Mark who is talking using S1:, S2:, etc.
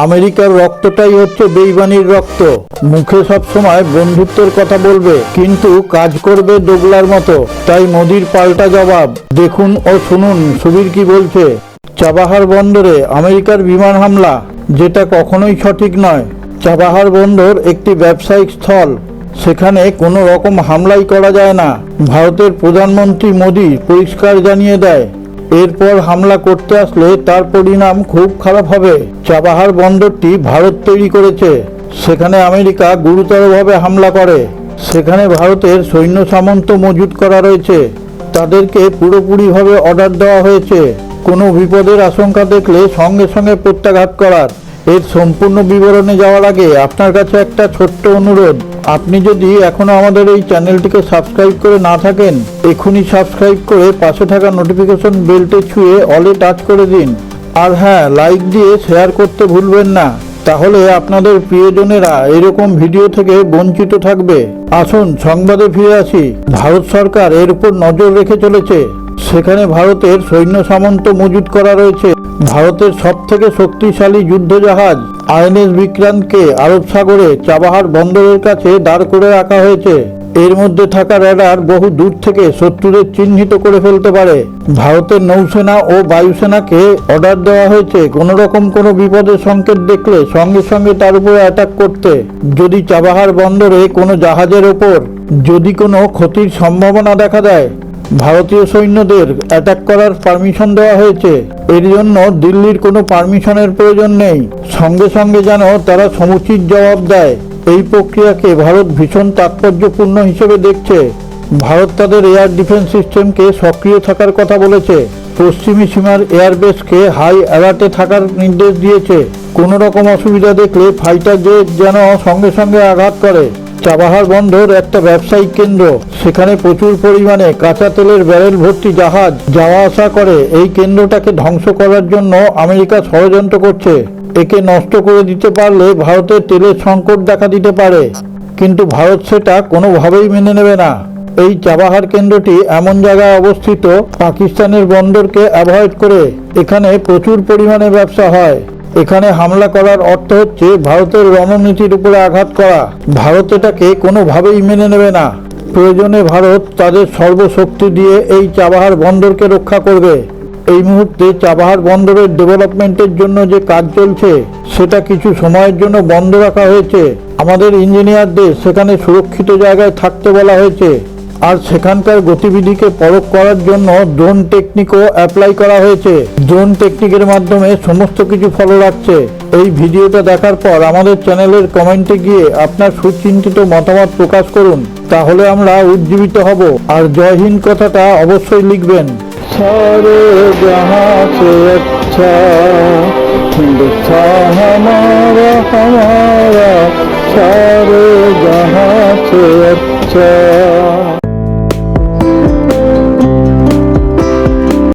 S1: আমেরিকার রক্তটাই হচ্ছে বেইমানির রক্ত। মুখে সব সময় বন্ধুত্বের কথা বলবে, কিন্তু কাজ করবে দোগলার মতো। তাই মোদির পাল্টা জবাব দেখুন ও শুনুন সুবীর কি বলছে। চাবাহার বন্দরে আমেরিকার বিমান হামলা, যেটা কখনোই সঠিক নয়। চাবাহার বন্দর একটি ব্যবসায়িক স্থল, সেখানে কোনো রকম হামলাই করা যায় না। ভারতের প্রধানমন্ত্রী মোদি পরিষ্কার জানিয়ে দেয়, এরপর হামলা করতে আসলে তার পরিণাম খুব খারাপ হবে। চাবাহার বন্দরটি ভারত তৈরি করেছে, সেখানে আমেরিকা গুরুতরভাবে হামলা করে। সেখানে ভারতের সৈন্য সামন্ত মজুত করা রয়েছে, তাদেরকে পুরোপুরিভাবে অর্ডার দেওয়া হয়েছে কোনো বিপদের আশঙ্কা দেখলে সঙ্গে সঙ্গে প্রত্যাঘাত করার। এর সম্পূর্ণ বিবরণে যাওয়ার আগে আপনার কাছে একটা ছোট্ট অনুরোধ, আপনি যদি এখনও আমাদের এই চ্যানেলটিকে সাবস্ক্রাইব করে না থাকেন, এখনই সাবস্ক্রাইব করে পাশে থাকা নোটিফিকেশন বেলটি ছুঁয়ে অলে টাচ করে দিন। আর হ্যাঁ, লাইক দিয়ে শেয়ার করতে ভুলবেন না, তাহলে আপনাদের প্রিয়জনেরা এরকম ভিডিও থেকে বঞ্চিত থাকবে। আসুন সংবাদে ফিরে আসি। ভারত সরকার এর উপর নজর রেখে চলেছে। সেখানে ভারতের সৈন্য সামন্ত মজুত করা রয়েছে। ভারতের সবথেকে শক্তিশালী যুদ্ধজাহাজ আইএনএস বিক্রান্তকে আরব সাগরে চাবাহার বন্দরের কাছে দাঁড় করে রাখা হয়েছে। এর মধ্যে থাকা র্যাডার বহু দূর থেকে শত্রুদের চিহ্নিত করে ফেলতে পারে। ভারতের নৌসেনা ও বায়ুসেনাকে অর্ডার দেওয়া হয়েছে কোনো রকম কোনো বিপদের সংকেত দেখলে সঙ্গে সঙ্গে তার উপরে অ্যাটাক করতে। যদি চাবাহার বন্দরে কোনো জাহাজের ওপর যদি কোনো ক্ষতির সম্ভাবনা দেখা দেয়, ভারতীয় সৈন্যদের অ্যাটাক করার পারমিশন দেওয়া হয়েছে। এর জন্য দিল্লির কোনো পারমিশনের প্রয়োজন নেই, সঙ্গে সঙ্গে যেন তারা সমুচিত জবাব দেয়। এই প্রক্রিয়াকে ভারত ভীষণ তাৎপর্যপূর্ণ হিসেবে দেখছে। ভারত তাদের এয়ার ডিফেন্স সিস্টেমকে সক্রিয় থাকার কথা বলেছে। পশ্চিমী সীমার এয়ারবেসকে হাই অ্যালার্টে থাকার নির্দেশ দিয়েছে। কোনো রকম অসুবিধা দেখলে ফাইটার জেট যেন সঙ্গে সঙ্গে আঘাত করে। চাবাহার বন্দর একটা ব্যবসায়িক কেন্দ্র, সেখানে প্রচুর পরিমাণে কাঁচা তেলের ব্যারেল ভর্তি জাহাজ যাওয়া আসা করে। এই কেন্দ্রটাকে ধ্বংস করার জন্য আমেরিকা ষড়যন্ত্র করছে। একে নষ্ট করে দিতে পারলে ভারতের তেলের সংকট দেখা দিতে পারে, কিন্তু ভারত সেটা কোনোভাবেই মেনে নেবে না। এই চাবাহার কেন্দ্রটি এমন জায়গায় অবস্থিত, পাকিস্তানের বন্দরকে অ্যাভয়েড করে। এখানে প্রচুর পরিমাণে ব্যবসা হয়। এখানে হামলা করার অর্থ হচ্ছে ভারতের রণনীতির উপরে আঘাত করা। ভারত এটাকে কোনোভাবেই মেনে নেবে না। প্রয়োজনে ভারত তাদের সর্বশক্তি দিয়ে এই চাবাহার বন্দরকে রক্ষা করবে। এই মুহূর্তে চাবাহার বন্দরের ডেভেলপমেন্টের জন্য যে কাজ চলছে, সেটা কিছু সময়ের জন্য বন্ধ রাখা হয়েছে। আমাদের ইঞ্জিনিয়ারদের সেখানে সুরক্ষিত জায়গায় থাকতে বলা হয়েছে। আর সেখানকার গতিবিধিকে পরখ করার জন্য ড্রোন টেকনিকও অ্যাপ্লাই করা হয়েছে। ড্রোন টেকনিকের মাধ্যমে সমস্ত কিছু ফলো রাখছে। এই ভিডিওটা দেখার পর আমাদের চ্যানেলের কমেন্টে গিয়ে আপনার সুচিন্তিত মতামত প্রকাশ করুন, তাহলে আমরা উজ্জীবিত হব। আর জয় হিন্দ কথাটা অবশ্যই লিখবেন। সারে জাহাঁ সে আচ্ছা হিন্দুস্তান হামারা হামারা, সারে জাহাঁ সে আচ্ছা।